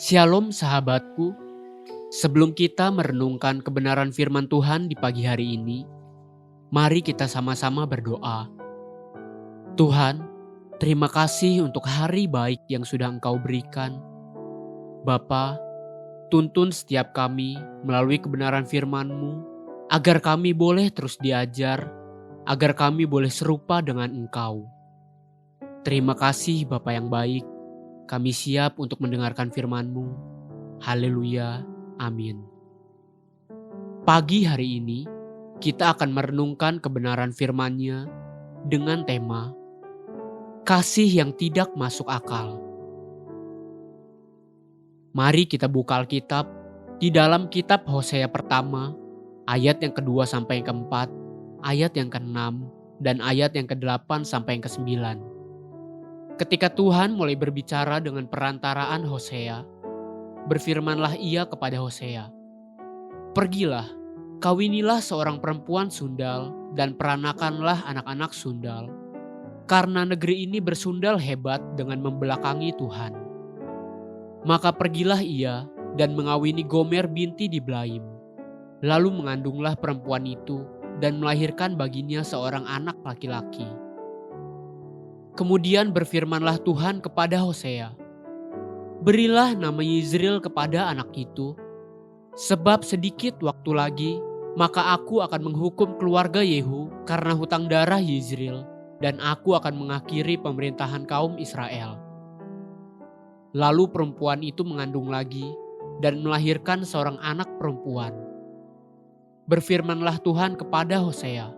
Shalom sahabatku, sebelum kita merenungkan kebenaran firman Tuhan di pagi hari ini, mari kita sama-sama berdoa. Tuhan, terima kasih untuk hari baik yang sudah Engkau berikan. Bapa, tuntun setiap kami melalui kebenaran firman-Mu, agar kami boleh terus diajar, agar kami boleh serupa dengan Engkau. Terima kasih Bapa yang baik, kami siap untuk mendengarkan firman-Mu. Haleluya, amin. Pagi hari ini, kita akan merenungkan kebenaran firman-Nya dengan tema kasih yang tidak masuk akal. Mari kita buka Alkitab di dalam kitab Hosea pertama, ayat yang kedua sampai yang keempat, ayat yang keenam, dan ayat yang ke-8 sampai yang ke-9. Ketika Tuhan mulai berbicara dengan perantaraan Hosea, berfirmanlah Ia kepada Hosea, "Pergilah, kawinilah seorang perempuan sundal dan peranakanlah anak-anak sundal, karena negeri ini bersundal hebat dengan membelakangi Tuhan." Maka pergilah ia dan mengawini Gomer binti Diblaim. Lalu mengandunglah perempuan itu dan melahirkan baginya seorang anak laki-laki. Kemudian berfirmanlah Tuhan kepada Hosea, "Berilah nama Yizriel kepada anak itu, sebab sedikit waktu lagi, maka aku akan menghukum keluarga Yehu karena hutang darah Yizriel, dan aku akan mengakhiri pemerintahan kaum Israel." Lalu perempuan itu mengandung lagi dan melahirkan seorang anak perempuan. Berfirmanlah Tuhan kepada Hosea,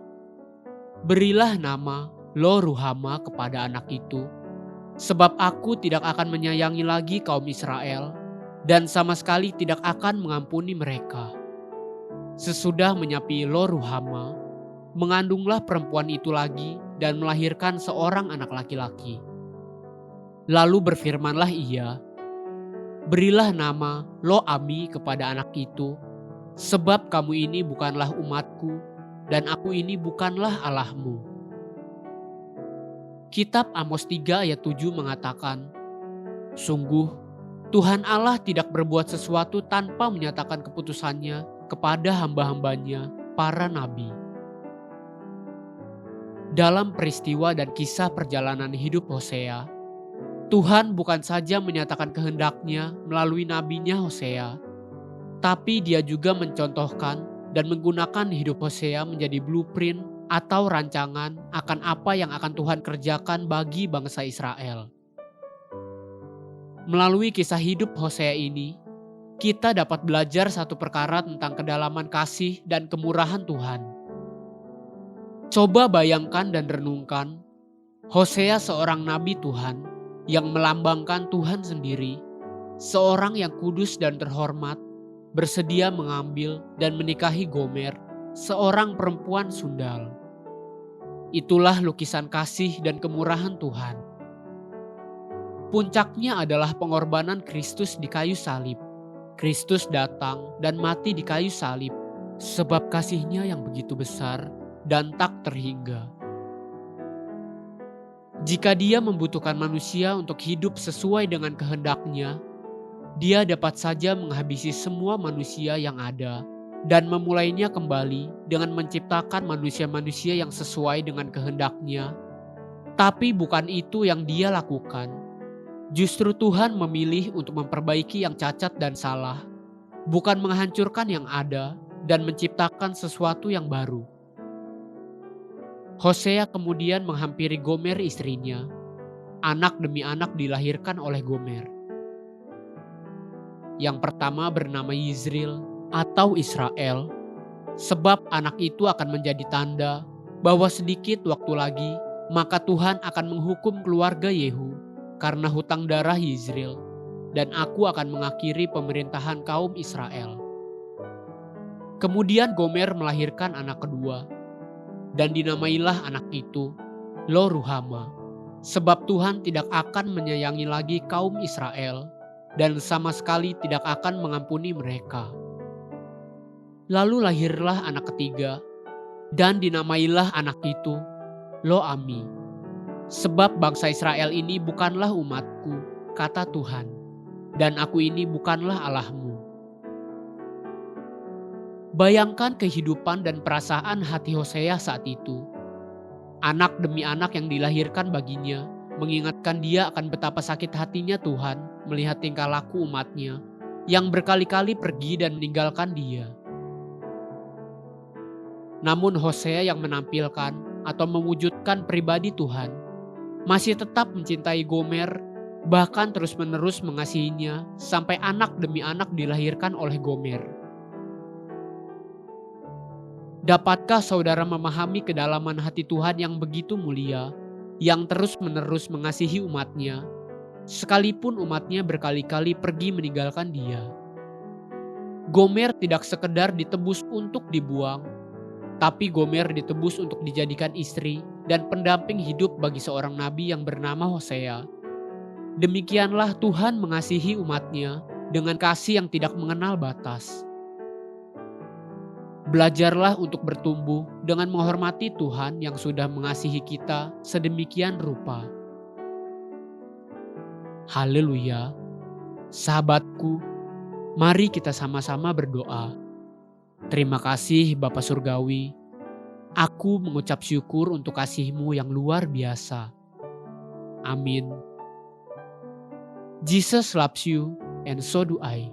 "Berilah nama Lo-ruhama kepada anak itu, sebab aku tidak akan menyayangi lagi kaum Israel, dan sama sekali tidak akan mengampuni mereka." Sesudah menyapi Lo-ruhama, mengandunglah perempuan itu lagi dan melahirkan seorang anak laki-laki. Lalu berfirmanlah ia, "Berilah nama Lo-ami kepada anak itu, sebab kamu ini bukanlah umatku, dan aku ini bukanlah Allahmu." Kitab Amos 3 ayat 7 mengatakan, "Sungguh, Tuhan Allah tidak berbuat sesuatu tanpa menyatakan keputusannya kepada hamba-hambanya, para nabi." Dalam peristiwa dan kisah perjalanan hidup Hosea, Tuhan bukan saja menyatakan kehendaknya melalui nabinya Hosea, tapi Dia juga mencontohkan dan menggunakan hidup Hosea menjadi blueprint atau rancangan akan apa yang akan Tuhan kerjakan bagi bangsa Israel. Melalui kisah hidup Hosea ini, kita dapat belajar satu perkara tentang kedalaman kasih dan kemurahan Tuhan. Coba bayangkan dan renungkan, Hosea seorang nabi Tuhan yang melambangkan Tuhan sendiri, seorang yang kudus dan terhormat, bersedia mengambil dan menikahi Gomer, seorang perempuan sundal. Itulah lukisan kasih dan kemurahan Tuhan. Puncaknya adalah pengorbanan Kristus di kayu salib. Kristus datang dan mati di kayu salib, sebab kasih-Nya yang begitu besar dan tak terhingga. Jika Dia membutuhkan manusia untuk hidup sesuai dengan kehendak-Nya, Dia dapat saja menghabisi semua manusia yang ada dan memulainya kembali dengan menciptakan manusia-manusia yang sesuai dengan kehendak-Nya. Tapi bukan itu yang Dia lakukan. Justru Tuhan memilih untuk memperbaiki yang cacat dan salah, bukan menghancurkan yang ada dan menciptakan sesuatu yang baru. Hosea kemudian menghampiri Gomer istrinya. Anak demi anak dilahirkan oleh Gomer. Yang pertama bernama Yizriel atau Israel, sebab anak itu akan menjadi tanda bahwa sedikit waktu lagi maka Tuhan akan menghukum keluarga Yehu karena hutang darah Yizriel, dan aku akan mengakhiri pemerintahan kaum Israel. Kemudian Gomer melahirkan anak kedua, dan dinamailah anak itu Lo-ruhama, sebab Tuhan tidak akan menyayangi lagi kaum Israel dan sama sekali tidak akan mengampuni mereka. Lalu lahirlah anak ketiga, dan dinamailah anak itu Lo-ami, sebab bangsa Israel ini bukanlah umatku, kata Tuhan. dan aku ini bukanlah Allahmu. Bayangkan kehidupan dan perasaan hati Hosea saat itu. Anak demi anak yang dilahirkan baginya, mengingatkan dia akan betapa sakit hatinya Tuhan melihat tingkah laku umatnya yang berkali-kali pergi dan meninggalkan dia. Namun Hosea yang menampilkan atau mewujudkan pribadi Tuhan masih tetap mencintai Gomer, bahkan terus-menerus mengasihinya sampai anak demi anak dilahirkan oleh Gomer. Dapatkah saudara memahami kedalaman hati Tuhan yang begitu mulia, yang terus-menerus mengasihi umatnya, sekalipun umatnya berkali-kali pergi meninggalkan dia? Gomer tidak sekedar ditebus untuk dibuang, tapi Gomer ditebus untuk dijadikan istri dan pendamping hidup bagi seorang nabi yang bernama Hosea. Demikianlah Tuhan mengasihi umatnya dengan kasih yang tidak mengenal batas. Belajarlah untuk bertumbuh dengan menghormati Tuhan yang sudah mengasihi kita sedemikian rupa. Haleluya. Sahabatku, mari kita sama-sama berdoa. Terima kasih Bapa Surgawi. Aku mengucap syukur untuk kasih-Mu yang luar biasa. Amin. Jesus loves you and so do I.